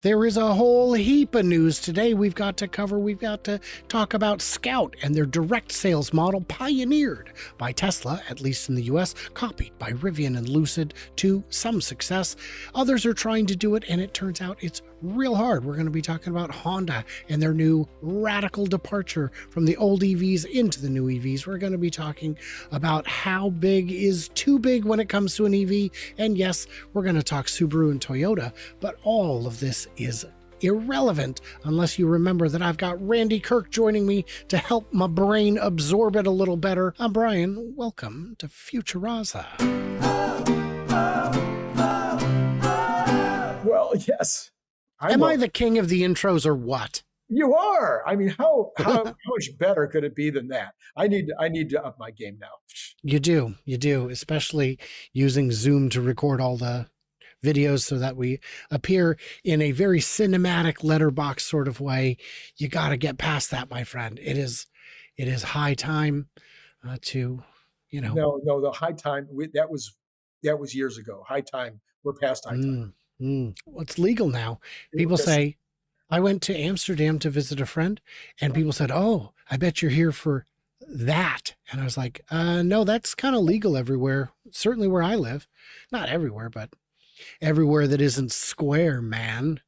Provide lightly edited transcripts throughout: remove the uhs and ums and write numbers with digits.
There is a whole heap of news today we've got to cover. We've got to talk about Scout and their direct sales model pioneered by Tesla, at least in the US, copied by Rivian and Lucid to some success. Others are trying to do it, and it turns out it's real hard. We're going to be talking about Honda and their new radical departure from the old EVs into the new EVs. We're going to be talking about how big is too big when it comes to an EV. And yes, we're going to talk Subaru and Toyota, but all of this is irrelevant unless you remember that I've got Randy Kirk joining me to help my brain absorb it a little better. I'm Brian. Welcome to Futuraza. Well, yes. Am I the king of the intros or what? You are. I mean, how much better could it be than that? I need to up my game now. You do, especially using Zoom to record all the videos so that we appear in a very cinematic letterbox sort of way. You got to get past that, my friend. It is high time to, No, the high time that was years ago. High time. We're past high time. Well, it's legal now. People say, I went to Amsterdam to visit a friend, and people said, "Oh, I bet you're here for that." And I was like, no, that's kind of legal everywhere. Certainly where I live. Not everywhere, but everywhere that isn't square, man.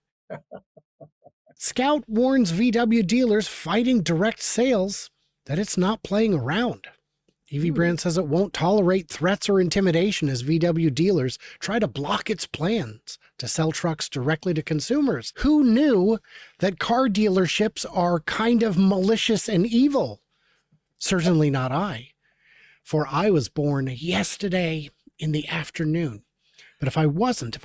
Scout warns VW dealers fighting direct sales that it's not playing around. EV brand says it won't tolerate threats or intimidation as VW dealers try to block its plans to sell trucks directly to consumers. Who knew that car dealerships are kind of malicious and evil? Certainly not I, for I was born yesterday in the afternoon. But if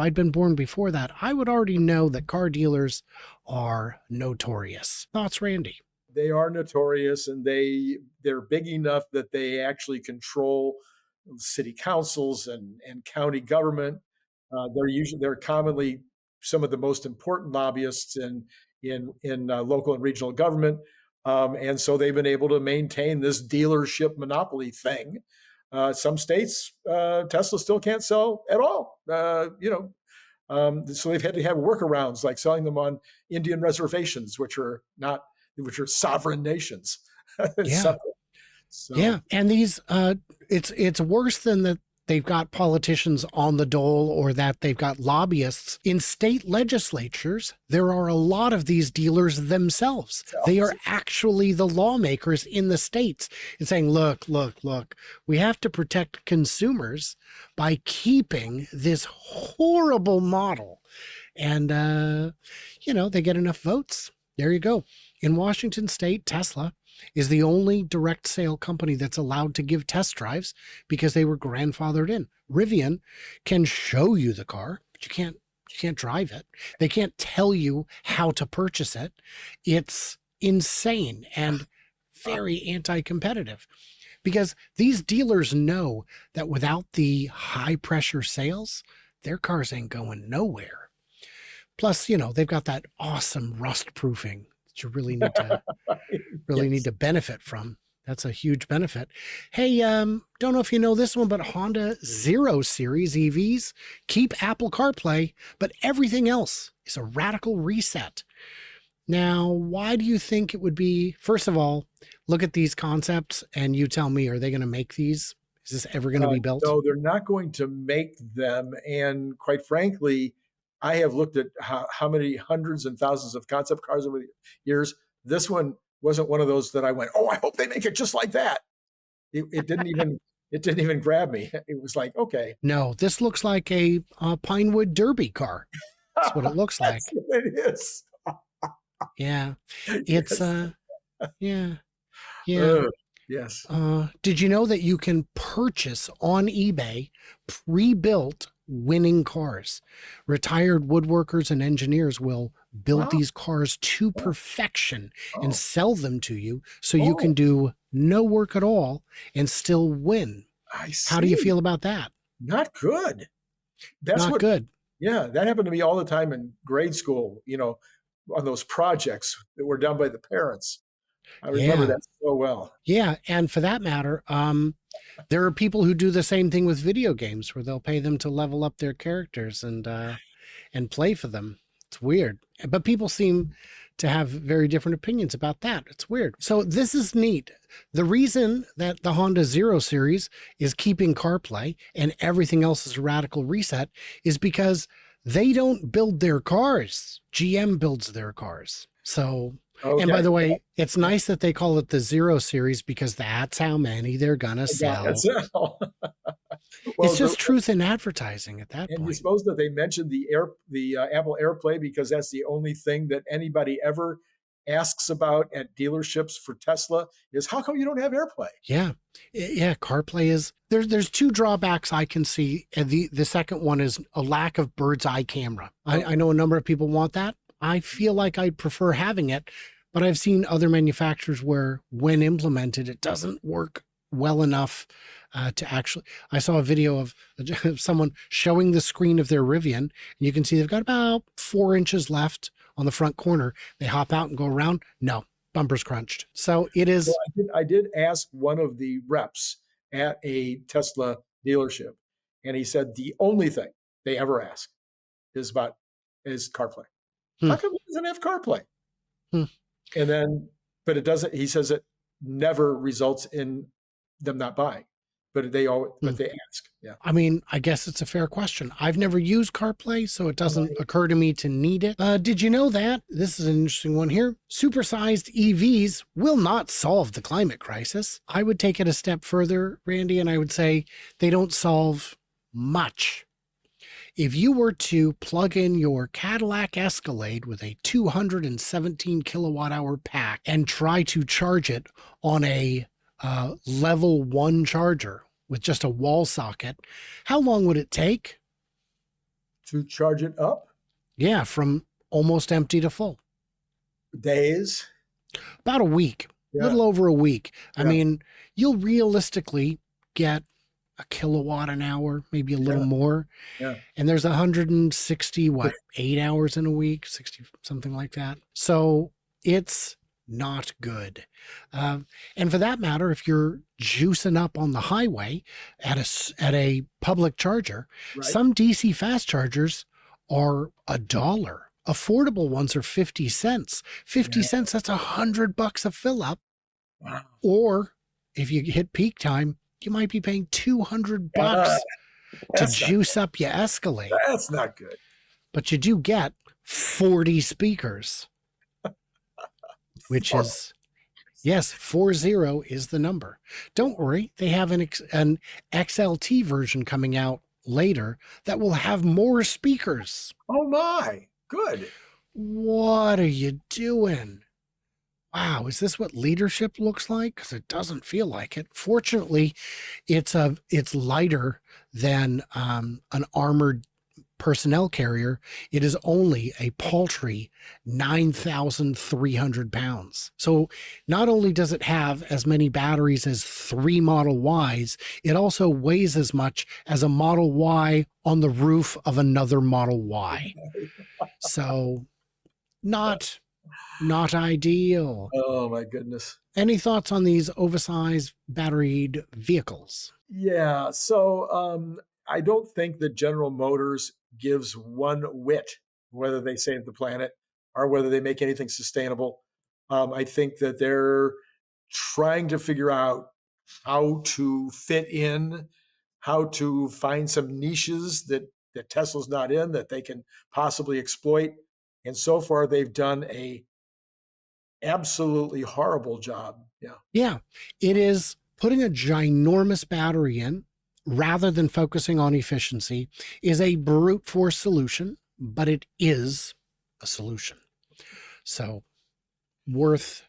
I'd been born before that, I would already know that car dealers are notorious. Thoughts, Randy? They are notorious, and they're big enough that they actually control city councils and county government. They're commonly some of the most important lobbyists in local and regional government, and so they've been able to maintain this dealership monopoly thing. Some states, Tesla still can't sell at all. So they've had to have workarounds like selling them on Indian reservations, which are sovereign nations. Yeah. Yeah. And these, it's worse than that they've got politicians on the dole or that they've got lobbyists. In state legislatures, there are a lot of these dealers themselves. They are actually the lawmakers in the states and saying, look, we have to protect consumers by keeping this horrible model. And, they get enough votes. There you go. In Washington state, Tesla is the only direct sale company that's allowed to give test drives because they were grandfathered in. Rivian can show you the car, but you can't drive it. They can't tell you how to purchase it. It's insane and very anti-competitive because these dealers know that without the high pressure sales, their cars ain't going nowhere. Plus, they've got that awesome rust proofing that you really need to benefit from. That's a huge benefit. Hey, don't know if you know this one, but Honda 0 Series EVs keep Apple CarPlay, but everything else is a radical reset. Now, why do you think it would be? First of all, look at these concepts and you tell me, are they going to make these? Is this ever going to be built? No, they're not going to make them. And quite frankly, I have looked at how many hundreds and thousands of concept cars over the years. This one wasn't one of those that I went, "Oh, I hope they make it just like that." It didn't even grab me. It was like, okay. No, this looks like a Pinewood Derby car. That's what it looks like. That's what it is. Yeah, it's yeah. Yes. Did you know that you can purchase on eBay pre-built winning cars? Retired woodworkers and engineers will build these cars to perfection and sell them to you so you can do no work at all and still win. I see. How do you feel about that? Not good. Not good. Yeah, that happened to me all the time in grade school, on those projects that were done by the parents. I remember that so well. Yeah. And for that matter, there are people who do the same thing with video games where they'll pay them to level up their characters and play for them. It's weird. But people seem to have very different opinions about that. It's weird. So this is neat. The reason that the Honda Zero Series is keeping CarPlay and everything else is a radical reset is because they don't build their cars. GM builds their cars. So, and by Okay. the way, it's nice that they call it the Zero Series because that's how many they're going to sell. Well, It's just truth in advertising at that and you point. suppose that they mentioned the Apple AirPlay because that's the only thing that anybody ever asks about at dealerships for Tesla is how come you don't have AirPlay? Yeah. Yeah. CarPlay is there's two drawbacks I can see. And the second one is a lack of bird's eye camera. I know a number of people want that. I feel like I prefer having it, but I've seen other manufacturers where when implemented, it doesn't work well enough to actually. I saw a video of someone showing the screen of their Rivian, and you can see they've got about 4 inches left on the front corner. They hop out and go around. No, bumper's crunched. So it is. Well, I did ask one of the reps at a Tesla dealership, and he said the only thing they ever ask is CarPlay. How come it doesn't have CarPlay? Hmm. And then, but it doesn't. He says it never results in them not buying, but they ask. Yeah. I mean, I guess it's a fair question. I've never used CarPlay, so it doesn't occur to me to need it. Did you know that? This is an interesting one here. Supersized EVs will not solve the climate crisis. I would take it a step further, Randy, and I would say they don't solve much. If you were to plug in your Cadillac Escalade with a 217 kilowatt hour pack and try to charge it on a level 1 charger with just a wall socket, how long would it take? To charge it up? Yeah, from almost empty to full. Days? About a week, a little over a week. I mean, you'll realistically get a kilowatt an hour, maybe a little more. Yeah. And there's 160, 8 hours in a week, 60, something like that. So it's not good. And for that matter, if you're juicing up on the highway at a public charger, some DC fast chargers are $1. Affordable ones are 50 cents. 50 cents, that's $100 a fill up. Wow. Or if you hit peak time, you might be paying $200 to juice up your Escalade. That's not good. But you do get 40 speakers, which is, yes, 40 is the number. Don't worry. They have an XLT version coming out later that will have more speakers. Oh my, good. What are you doing? Wow, is this what leadership looks like? Because it doesn't feel like it. Fortunately, it's lighter than an armored personnel carrier. It is only a paltry 9,300 pounds. So not only does it have as many batteries as 3 Model Ys, it also weighs as much as a Model Y on the roof of another Model Y. So not ideal. Oh my goodness. Any thoughts on these oversized batteried vehicles? Yeah. So I don't think that General Motors gives one whit whether they save the planet or whether they make anything sustainable. I think that they're trying to figure out how to fit in, how to find some niches that Tesla's not in that they can possibly exploit. And so far, they've done a absolutely horrible job. Yeah. Yeah. It is putting a ginormous battery in rather than focusing on efficiency is a brute force solution, but it is a solution. So worth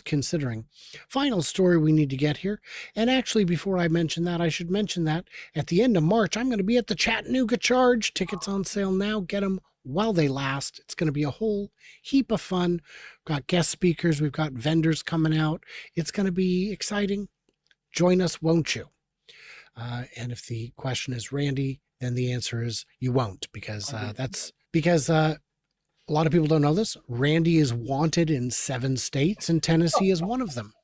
considering. Final story we need to get here. And actually, before I mention that, I should mention that at the end of March, I'm going to be at the Chattanooga Charge. Tickets on sale now. Get them while they last. It's going to be a whole heap of fun. We've got guest speakers. We've got vendors coming out. It's going to be exciting. Join us, won't you? And if the question is Randy, then the answer is you won't, because a lot of people don't know this. Randy is wanted in 7 states, and Tennessee is one of them.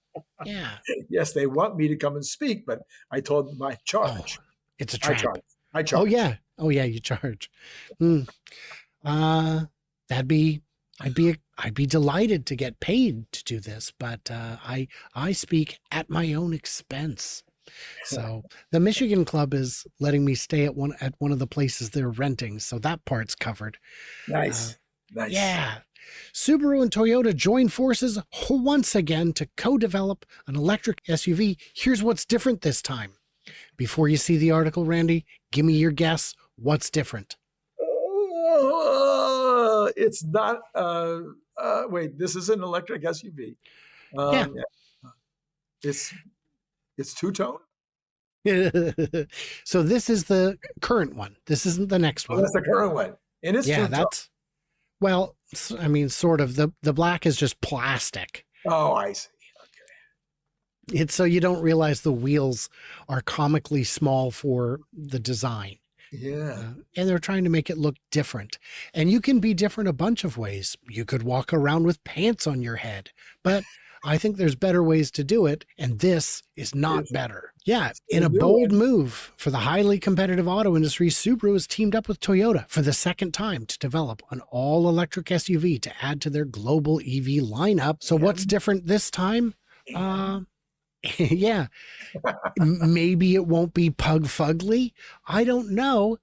Yeah. Yes, they want me to come and speak, but I told them I charge. Oh, it's a trap. I charge. Oh yeah, you charge. I'd be delighted to get paid to do this, but I speak at my own expense. So the Michigan Club is letting me stay at one of the places they're renting, so that part's covered. Uh, Nice. Nice. yeah. Subaru and Toyota join forces once again to co-develop an electric SUV. Here's what's different this time. Before you see the article, Randy, give me your guess. What's different? It's not. Wait, this is an electric SUV. Yeah. Yeah, it's two-tone. So this is the current one. This isn't the next Oh, one. that's the current one, and it's Yeah, two-tone. that's well, I mean, sort of. The black is just plastic. Oh, I see. It's so you don't realize the wheels are comically small for the design. Yeah. And they're trying to make it look different. And you can be different a bunch of ways. You could walk around with pants on your head, but I think there's better ways to do it. And this is not It's- better. Yeah. it's In a new bold one. move for the highly competitive auto industry, Subaru has teamed up with Toyota for the second time to develop an all electric SUV to add to their global EV lineup. So what's different this time? Yeah, maybe it won't be pug fugly. I don't know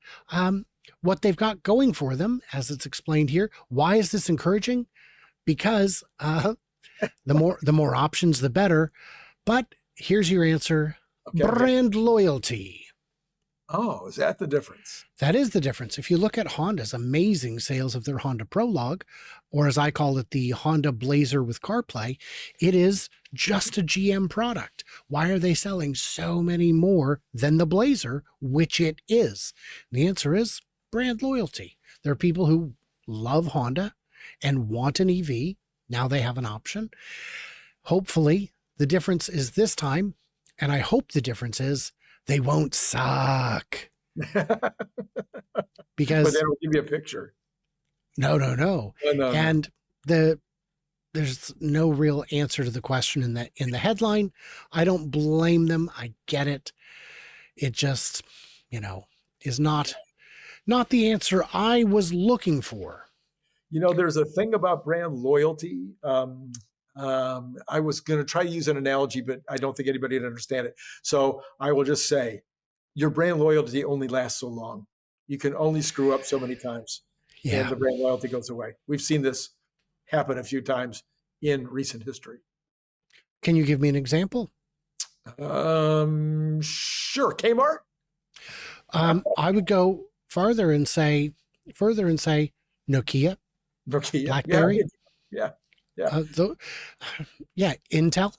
what they've got going for them, as it's explained here. Why is this encouraging? Because the more options, the better. But here's your answer: Okay. brand loyalty. Oh, is that the difference? That is the difference. If you look at Honda's amazing sales of their Honda Prologue, or as I call it, the Honda Blazer with CarPlay, it is just a GM product. Why are they selling so many more than the Blazer, which it is? The answer is brand loyalty. There are people who love Honda and want an EV. Now they have an option. Hopefully, the difference is this time, and I hope the difference is they won't suck. But Because they don't give you a picture. no. No. And there's no real answer to the question in the headline. I don't blame them. I get it. It just, is not the answer I was looking for. There's a thing about brand loyalty. I was going to try to use an analogy, but I don't think anybody would understand it. So I will just say, your brand loyalty only lasts so long. You can only screw up so many times, and the brand loyalty goes away. We've seen this happen a few times in recent history. Can you give me an example? Sure. Kmart. I would go further and say Nokia, BlackBerry. Yeah. Intel.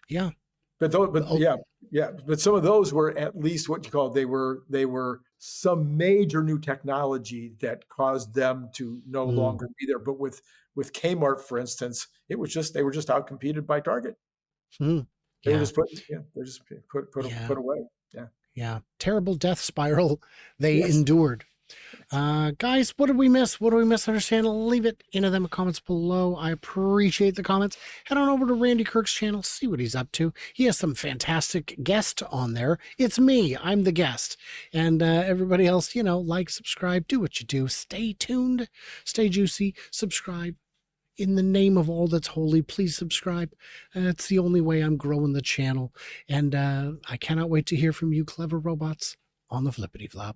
Yeah. But some of those were at least what you call they were some major new technology that caused them to no longer be there. But with Kmart, for instance, they were just outcompeted by Target. They were just put away. Yeah. Terrible death spiral they endured. Guys, what did we miss? What do we miss on our channel? Leave it in them comments below. I appreciate the comments. Head on over to Randy Kirk's channel, see what he's up to. He has some fantastic guests on there. It's me. I'm the guest. And everybody else, like, subscribe, do what you do. Stay tuned, stay juicy, subscribe. In the name of all that's holy, please subscribe. It's the only way I'm growing the channel. And I cannot wait to hear from you, clever robots, on the flippity flop.